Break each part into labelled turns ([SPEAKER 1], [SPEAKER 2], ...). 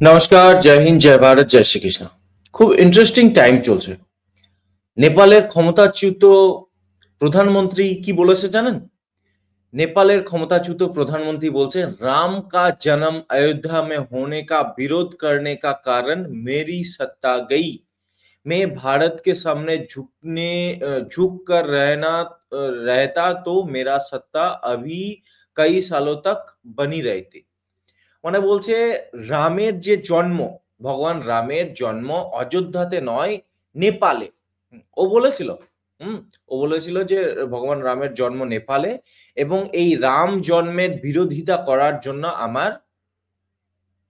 [SPEAKER 1] নমস্কার, জয় হিন্দ, জয় ভারত, জয় শ্রীকৃষ্ণ। খুব interesting time চলছে। নেপালের ক্ষমতাচ্যুত প্রধানমন্ত্রী কি বলেছে জানেন? নেপালের ক্ষমতাচ্যুত প্রধানমন্ত্রী বলছে, রাম কা জন্ম अयोध्या में होने का विरोध करने का कारण मेरी सत्ता गई। मैं भारत के सामने झुक कर रहता तो मेरा सत्ता अभी कई सालों तक बनी रहती। মানে বলছে রামের যে জন্ম, ভগবান রামের জন্ম অযোধ্যাতে নয়, নেপালে। ও বলেছিল, হুম? ও বলেছিল যে ভগবান রামের জন্ম নেপালে এবং এই রাম জন্মের বিরোধিতা করার জন্য আমার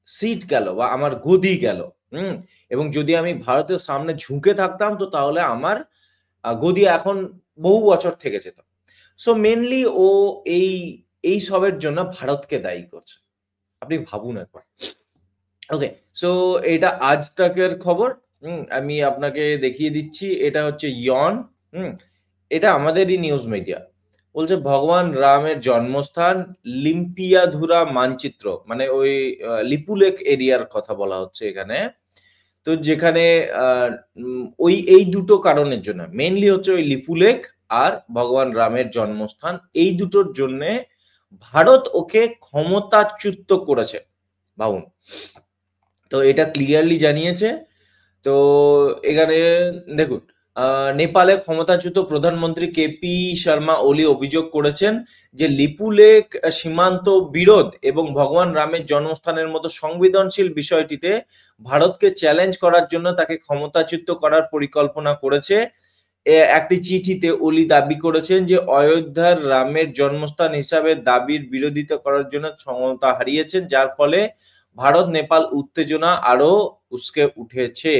[SPEAKER 1] সিট গেল বা আমার গদি গেল। হুম? এবং যদি আমি ভারতের সামনে ঝুঁকে থাকতাম তো তাহলে আমার গদি এখন বহু বছর থেকে যেত। সো মেইনলি ও এই এইসবের জন্য ভারতকে দায়ী করছে। আপনি ভাবুন একবার। ওকে, সো এটা আজ তাকের খবর। আমি আপনাকে দেখিয়ে দিচ্ছি। এটা হচ্ছে ইয়ন। হুম? এটা আমাদেরই নিউজ মিডিয়া। বলছে ভগবান রামের জন্মস্থান লিম্পিয়াধুরা মানচিত্র। মানে ওই লিপুলেক এরিয়ার কথা বলা হচ্ছে এখানে। তো যেখানে আ এই দুটো কারণের জন্য। মেইনলি হচ্ছে ওই লিপুলেক আর ভগবান রামের জন্মস্থান। এই দুটোর জন্যে ভারত ওকে ক্ষমতাচ্যুত করেছে। ভাবুন। তো এটা ক্লিয়ারলি জানিয়েছে। তো এখানে দেখুন, নেপালে ক্ষমতাচ্যুত প্রধানমন্ত্রী কেপি শর্মা ওলি অভিযোগ করেছেন যে লিপুলেক সীমান্ত বিরোধ এবং ভগবান রামের জন্মস্থানের মতো সংবেদনশীল বিষয়টিতে ভারতকে চ্যালেঞ্জ করার জন্য তাকে ক্ষমতাচ্যুত করার পরিকল্পনা করেছে। একটি চিঠিতে ওলি দাবি করেছেন যে অযোধ্যার রামের জন্মস্থান হিসাবে দাবির বিরোধিতা করার জন্য ক্ষমতা হারিয়েছেন, যার ফলে ভারত নেপাল উত্তেজনা আরো উস্কে উঠেছে।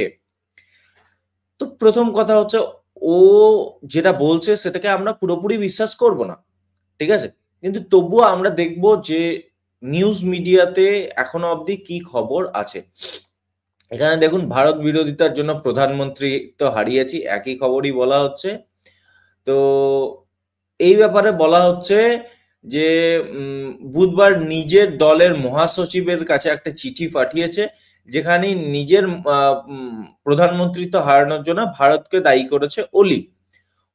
[SPEAKER 1] তো প্রথম কথা হচ্ছে, ও যেটা বলছে সেটাকে আমরা পুরোপুরি বিশ্বাস করব না। ঠিক আছে? কিন্তু তবুও আমরা দেখব যে নিউজ মিডিয়াতে এখনো অবধি কি খবর আছে। এখানে দেখুন, ভারত বিরোধিতার জন্য প্রধানমন্ত্রী হারিয়েছি, একই খবরই বলা হচ্ছে। তো এই ব্যাপারে বলা হচ্ছে যে বুধবার নিজের দলের মহাসচিবের কাছে একটা চিঠি পাঠিয়েছে, যেখানে নিজের আ উম প্রধানমন্ত্রিত্ব হারানোর জন্য ভারতকে দায়ী করেছে ওলি।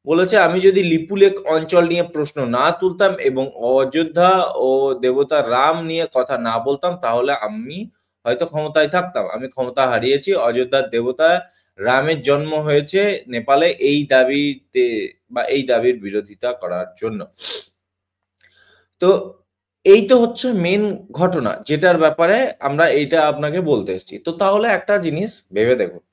[SPEAKER 1] বলেছে, "আমি যদি লিপুলেক অঞ্চল নিয়ে প্রশ্ন না তুলতাম এবং অযোধ্যা ও দেবতা রাম নিয়ে কথা না বলতাম, তাহলে আমি হয়তো ক্ষমতায় থাকতাম। আমি ক্ষমতা হারিয়েছি। অযোধ্যার দেবতা রামের জন্ম হয়েছে নেপালে এই দাবিতে বা এই দাবির বিরোধিতা করার জন্য।" তো এই তো হচ্ছে মেইন ঘটনা, যেটার ব্যাপারে আমরা এইটা আপনাকে বলতে এসেছি। তো তাহলে একটা জিনিস ভেবে দেখুন।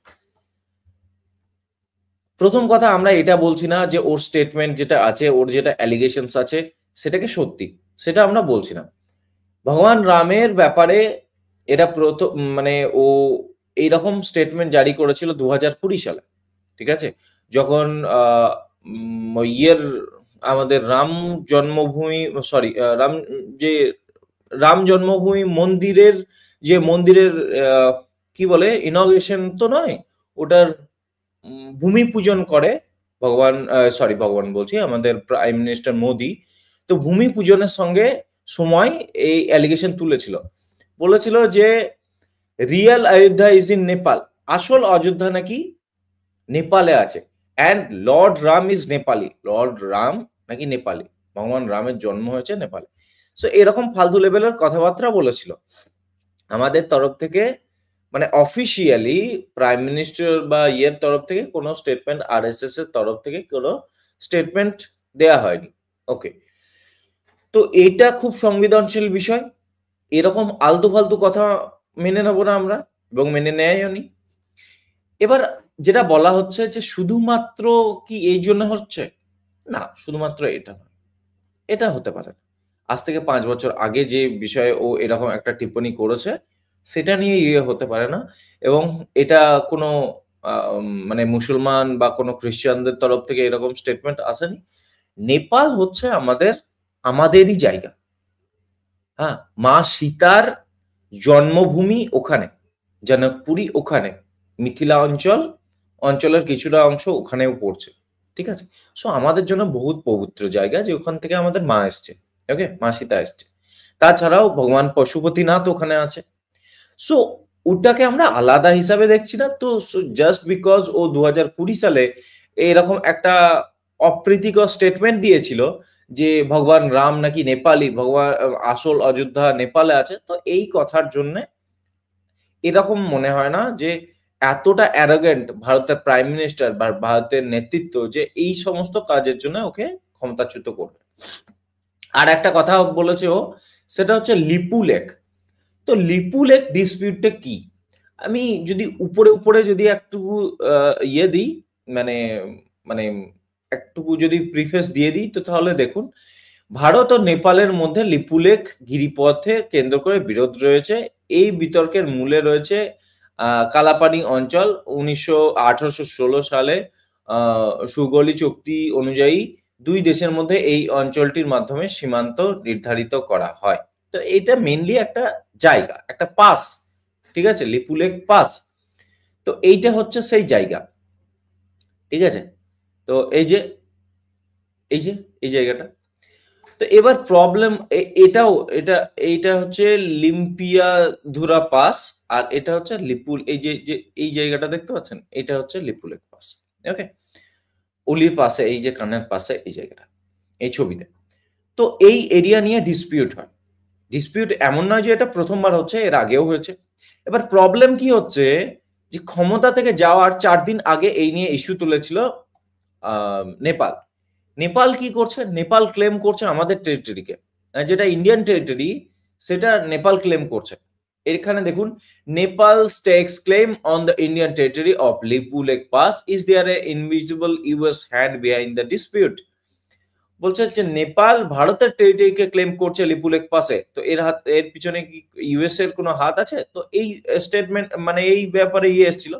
[SPEAKER 1] প্রথম কথা, আমরা এটা বলছি না যে ওর স্টেটমেন্ট যেটা আছে, ওর যেটা অ্যালিগেশনস আছে সেটাকে সত্যি। সেটা আমরা বলছি না। ভগবান রামের ব্যাপারে এটা মানে ও এইরকম স্টেটমেন্ট জারি করেছিল ২০২০ সালে। ঠিক আছে? যখন আ ইয়ের আমাদের রাম জন্মভূমি সরি রাম যে রাম জন্মভূমি মন্দিরের আ কি বলে? ইনগরেশন তো নয়। ওটার ভূমি পূজন করে ভগবান বলছি, আমাদের প্রাইম মিনিস্টার মোদি। তো ভূমি পূজনের সঙ্গে সময় এই অ্যালিগেশন তুলেছিল। বলেছিল যে Real Ayodhya is in Nepal. আসল অযোধ্যা নাকি নেপালে আছে। And Lord Ram is Nepali. Lord Ram নাকি নেপালি। ভগবান রামের জন্ম হয়েছে নেপালে। সো এরকম ফালতু লেভেলের কথাবার্তা বলেছিল। আমাদের তরফ থেকে মানে অফিসিয়ালি প্রাইম মিনিস্টার বা ইয়ের তরফ থেকে কোনো স্টেটমেন্ট, আরএসএস এর তরফ থেকে কোনো স্টেটমেন্ট দেয়া হয়নি। ওকে। তো এইটা খুব সংবেদনশীল বিষয়। এরকম আলতু-ফালতু কথা মেনে নেব না আমরা এবং মেনে নেয়ও নি। এবার যেটা বলা হচ্ছে যে শুধুমাত্র কি এইজন্য হচ্ছে? না, শুধুমাত্র এটা নয়। এটা হতে পারে না। আজ থেকে ৫ বছর আগে যে বিষয়ে ও এরকম একটা টিপ্পনী করেছে, সেটা নিয়ে হতে পারে না এবং এটা কোনো মানে মুসলমান বা কোনো খ্রিস্টানদের তরফ থেকে এরকম স্টেটমেন্ট আসেনি। নেপাল হচ্ছে আমাদেরই জায়গা। হ্যাঁ? মা সীতার জন্মভূমি ওখানে। জনকপুরী ওখানে। মিথিলা অঞ্চলের কিছুটা অংশ ওখানেও পড়ছে। ঠিক আছে? সো আমাদের জন্য বহুত পবিত্র জায়গা, যে ওখান থেকে আমাদের মা এসছে। ওকে? মা সীতা এসছে। তাছাড়াও ভগবান পশুপতিনাথ ওখানে আছে। সো ওটাকে আমরা আলাদা হিসাবে দেখছি না। তো জাস্ট বিকজ ও 2020 সালে এরকম একটা অপ্রীতিকর স্টেটমেন্ট দিয়েছিল যে ভগবান রাম নাকি নেপালি, ভগবান আসল অযোধ্যা নেপালে আছে। তো এই কথার জন্যে এরকম মনে হয় না যে এতটা অ্যারোগেন্ট ভারতের প্রাইম মিনিস্টার বা ভারতের নেতৃত্ব যে এই সমস্ত কাজের জন্য ওকে ক্ষমতাচ্যুত করবে। আর একটা কথা বলেছে ও, সেটা হচ্ছে লিপু লেক। তো লিপু লেক ডিসপিউটটা কি? আমি যদি উপরে উপরে যদি একটু ইয়ে দিই, মানে মানে একটুকু যদি প্রিফেস দিয়ে দিই, তো তাহলে দেখুন, ভারত ও নেপালের মধ্যে লিপুলেখ গিরিপথে কেন্দ্র করে বিরোধ রয়েছে। এই বিতর্কের মূলে রয়েছে কালাপানি অঞ্চল। 1816 সালে সুগলি চুক্তি অনুযায়ী দুই দেশের মধ্যে এই অঞ্চলটির মাধ্যমে সীমান্ত নির্ধারিত করা হয়। তো এটা মেইনলি একটা জায়গা, একটা পাস, ঠিক আছে, লিপুলেখ পাস। তো এইটা হচ্ছে সেই জায়গা, ঠিক আছে। তো এই যে এই জায়গাটা। তো এবার প্রবলেম এটাও এটা এইটা হচ্ছে লিম্পিয়াধুরা পাস, আর এটা হচ্ছে লিপুল, এই যে যে এই জায়গাটা দেখতে পাচ্ছেন, এটা হচ্ছে লিপুলেক পাস। ওকে, অলির পাশে, এই যে কানের পাশে এই জায়গাটা, এই ছবিতে। তো এই এরিয়া নিয়ে ডিসপিউট হয়। ডিসপিউট এমন নয় যে এটা প্রথমবার হচ্ছে, এর আগেও হয়েছে। এবার প্রবলেম কি হচ্ছে, যে ক্ষমতা থেকে যাওয়ার 4 দিন আগে এই নিয়ে ইস্যু তুলেছিল নেপাল। নেপাল কি করছে? নেপাল ক্লেম করছে আমাদের টেরিটরিকে, যেটা ইন্ডিয়ান টেরিটরি, সেটা নেপাল ক্লেম করছে। এখানে দেখুন, Nepal stakes claim on the Indian territory of Lipulekh pass, is there a invisible US hand behind the dispute. বলছে যে নেপাল ভারতের টেরিটরিকে ক্লেম করছে লিপু লেক পাসে, তো এর পিছনে কি ইউএস এর কোনো হাত আছে? তো এই স্টেটমেন্ট, মানে এই ব্যাপারে ইয়ে এসেছিল।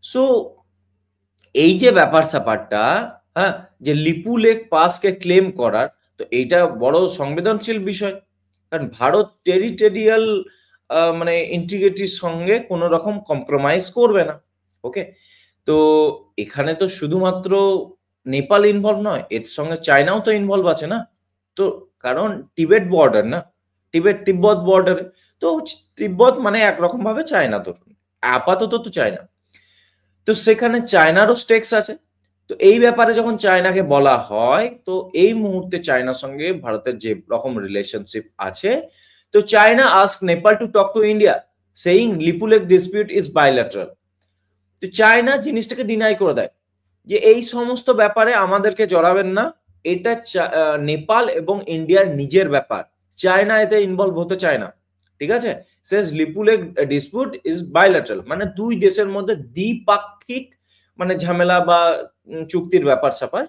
[SPEAKER 1] সো এই যে ব্যাপার স্যাপারটা, হ্যাঁ, যে লিপু লেক পাসকে ক্লেম করার, তো এইটা বড় সংবেদনশীল বিষয়। কারণ ভারত টেরিটোরিয়াল মানে ইন্টিগ্রিটির সঙ্গে কোনো রকম কম্প্রোমাইজ করবে না। ওকে, তো এখানে তো শুধুমাত্র নেপাল ইনভলভ নয়, এর সঙ্গে চায়নাও তো ইনভলভ আছে না। তো কারণ টিবেট বর্ডার না, টিবেট তিব্বত বর্ডারে, তো তিব্বত মানে একরকম ভাবে চায়না, ধরুন আপাতত তো চায়না। তো সেখানে চায়নারও স্টেকস আছে। তো এই ব্যাপারে যখন চায়নাকে বলা হয়, তো এই মুহূর্তে চায়নার সঙ্গে ভারতের যে রকম রিলেশনশিপ আছে, তো China ask Nepal to talk to India saying Lipulekh dispute is bilateral. তো চায়না জিনিসটাকে ডিনাই করে দেয় যে এই সমস্ত ব্যাপারে আমাদেরকে জড়াবেন না, এটা নেপাল এবং ইন্ডিয়ার নিজের ব্যাপার, চায়না এতে ইনভলভ হতে চায় না, ঠিক আছে। সেজ লিপুলেক ডিসপিউট ইজ বাইল্যাটারাল, মানে দুই দেশের মধ্যে দ্বিপাক্ষিক মানে ঝামেলা বা চুক্তির ব্যাপার স্যাপার,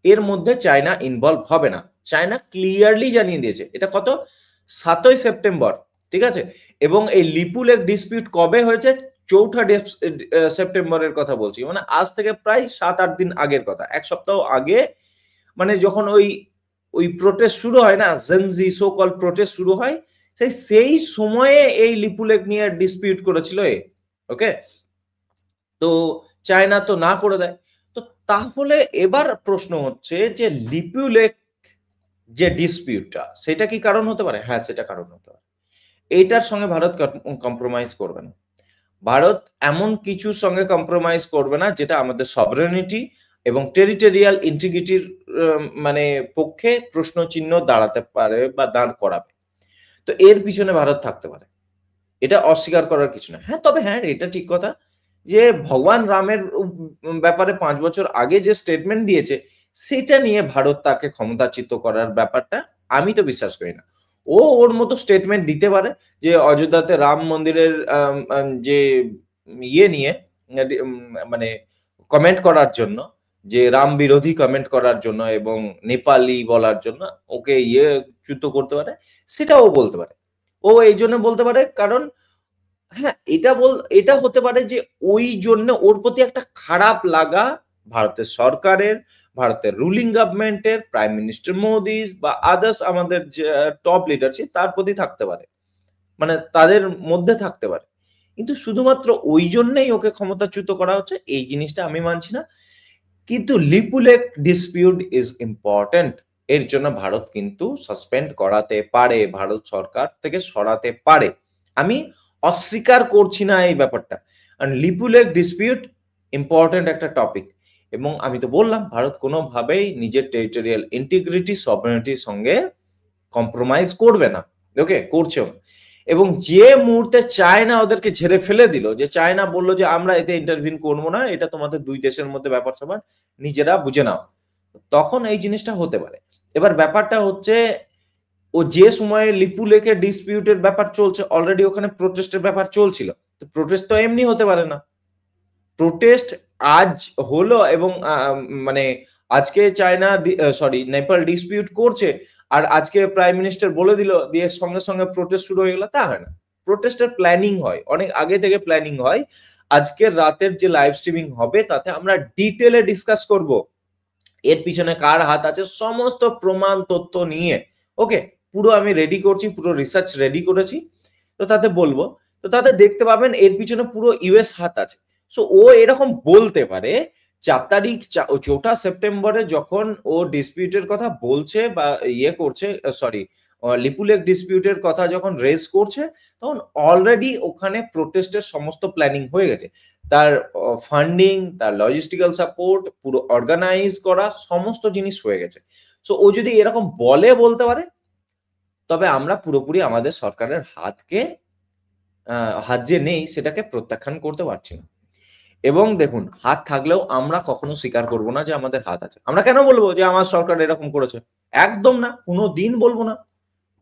[SPEAKER 1] এর মধ্যে চায়না ইনভলভ হবে না। চায়না ক্লিয়ারলি জানিয়ে দিয়েছে এটা, কত 7ই সেপ্টেম্বর, ঠিক আছে। এবং এই লিপুলেক ডিসপিউট কবে হয়েছে? 4 সেপ্টেম্বরের কথা বলছি, মানে আজ থেকে প্রায় 7-8 দিন আগের কথা, এক সপ্তাহ আগে। মানে যখন ওই ওই প্রোটেস্ট শুরু হয় না, জেনজি সো কল প্রোটেস্ট শুরু হয়, সেই সময়ে এই লিপুলেক নিয়ে ডিসপিউট করেছিল এ। ওকে, তো চায়না তো না করে দেয়। তো তাহলে এবার প্রশ্ন হচ্ছে যে লিপুলেক যে ডিসপিউটটা, সেটা কি কারণ হতে পারে? হ্যাঁ, সেটা কারণ হতে পারে। এইটার সঙ্গে ভারত কম্প্রোমাইজ করবে না। ভারত এমন কিছুর সঙ্গে কম্প্রোমাইজ করবে না যেটা আমাদের সভরেনিটি এবং টেরিটোরিয়াল ইন্টিগ্রিটির মানে পক্ষে প্রশ্নচিহ্ন দাঁড়াতে পারে বা দাঁড় করাবে। তো এর পিছনে ভারত থাকতে পারে, এটা অস্বীকার করার কিছু না। হ্যাঁ, তবে হ্যাঁ, এটা ঠিক কথা যে ভগবান রামের ব্যাপারে 5 বছর আগে যে স্টেটমেন্ট দিয়েছে, সেটা নিয়ে ভারত তাকে ক্ষমতাচ্যুত করার ব্যাপারটা আমি তো বিশ্বাস করি না। ও ওর মতো স্টেটমেন্ট দিতে পারে যে অযোধ্যাতে রাম মন্দিরের যে ইয়ে নিয়ে মানে কমেন্ট করার জন্য, যে রাম বিরোধী কমেন্ট করার জন্য এবং নেপালি বলার জন্য ওকে ইয়ে চ্যুত করতে পারে, সেটাও বলতে পারে। ও এই জন্য বলতে পারে কারণ, হ্যাঁ, এটা হতে পারে যে ওই জন্য ওর প্রতি একটা খারাপ লাগা ভারতের সরকারের, ভারতের রুলিং গভর্নমেন্টের, প্রাইম মিনিস্টার মোদি বা আদার্স আমাদের যে টপ লিডারশিপ, তার প্রতি থাকতে পারে, মানে তাদের মধ্যে থাকতে পারে। কিন্তু শুধুমাত্র ওই জন্যই ওকে ক্ষমতাচ্যুত করা হচ্ছে, এই জিনিসটা আমি মানছি না। কিন্তু লিপুলেক ডিসপিউট ইজ ইম্পর্টেন্ট, এর জন্য ভারত কিন্তু সাসপেন্ড করাতে পারে, ভারত সরকার থেকে সরাতে পারে। আমি অস্বীকার করছি না এই ব্যাপারটা। and Lipu lake dispute important একটা টপিক, এবং আমি তো বললাম ভারত কোনোভাবেই নিজের টেরিটোরিয়াল ইন্টিগ্রিটি সভারেনিটির সঙ্গে কম্প্রোমাইজ করবে না, ওকে, করছেও না। এবং যে মুহূর্তে চায়না ওদেরকে ঝেড়ে ফেলে দিল, যে চায়না বললো যে আমরা এতে ইন্টারভিন করবো না, এটা তোমাদের দুই দেশের মধ্যে ব্যাপার স্যাপার, নিজেরা বুঝে নাও, তখন এই জিনিসটা হতে পারে। এবার ব্যাপারটা হচ্ছে, ও যে সময়ে লিপু লেকের ডিসপিউটের ব্যাপার চলছে, অলরেডি ওখানে প্রোটেস্টের ব্যাপার চলছিল। তো প্রোটেস্ট তো এমনি হতে পারে না। প্রোটেস্ট আজ হলো এবং মানে আজকে চায়না নেপাল ডিসপিউট করছে, আর আজকে প্রাইম মিনিস্টার বলে দিল, দিয়ে সঙ্গে সঙ্গে প্রোটেস্ট শুরু হয়ে গেল, তা হয় না। প্রোটেস্টের প্ল্যানিং হয়, অনেক আগে থেকে প্ল্যানিং হয়। আজকের রাতের যে লাইভ স্ট্রিমিং হবে তাতে আমরা ডিটেলে ডিসকাস করব এর পিছনে কার হাত আছে, সমস্ত প্রমাণ তথ্য নিয়ে। ওকে, পুরো আমি রেডি করছি, পুরো রিসার্চ রেডি করেছি, তো তাতে বলবো। তো তাতে দেখতে পাবেন এর পিছনে পুরো ইউএস হাত আছে। সো ও এরকম বলতে পারে 4 সেপ্টেম্বরে যখন ও ডিসপিউটের কথা বলছে বা ইয়ে করছে, সরি, লিপুলেক ডিসপিউটের কথা যখন রেজ করছে, তখন অলরেডি ওখানে প্রোটেস্টের সমস্ত প্ল্যানিং হয়ে গেছে। তার ফান্ডিং, তার লজিস্টিক্যাল সাপোর্ট, পুরো অর্গানাইজ করা সমস্ত জিনিস হয়ে গেছে। সো ও যদি এরকম বলতে পারে, তবে আমরা পুরোপুরি আমাদের সরকারের হাত যে নেই সেটাকে প্রত্যাখ্যান করতে পারছি না। এবং দেখুন, হাত থাকলেও আমরা কখনো স্বীকার করব না যে আমাদের হাত আছে। আমরা কেন বলবো যে আমার সরকার এরকম করেছে? একদম না, কোনোদিন বলবো না,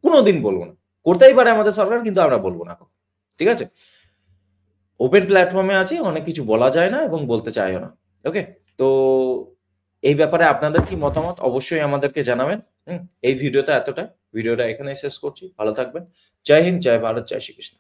[SPEAKER 1] কোনোদিন বলবো না। করতেই পারে আমাদের সরকার, কিন্তু আমরা বলবো না। ঠিক আছে? ওপেন প্ল্যাটফর্মে আছি, অনেক কিছু বলা যায় না এবং বলতে চাইও না। ওকে? তো এই ব্যাপারে আপনাদের কি মতামত অবশ্যই আমাদেরকে জানাবেন। এই ভিডিওটা এতটাই। ভিডিওটা এখানেই শেষ করছি। ভালো থাকবেন। জয় হিন্দ, জয় ভারত, জয় শ্রীকৃষ্ণ।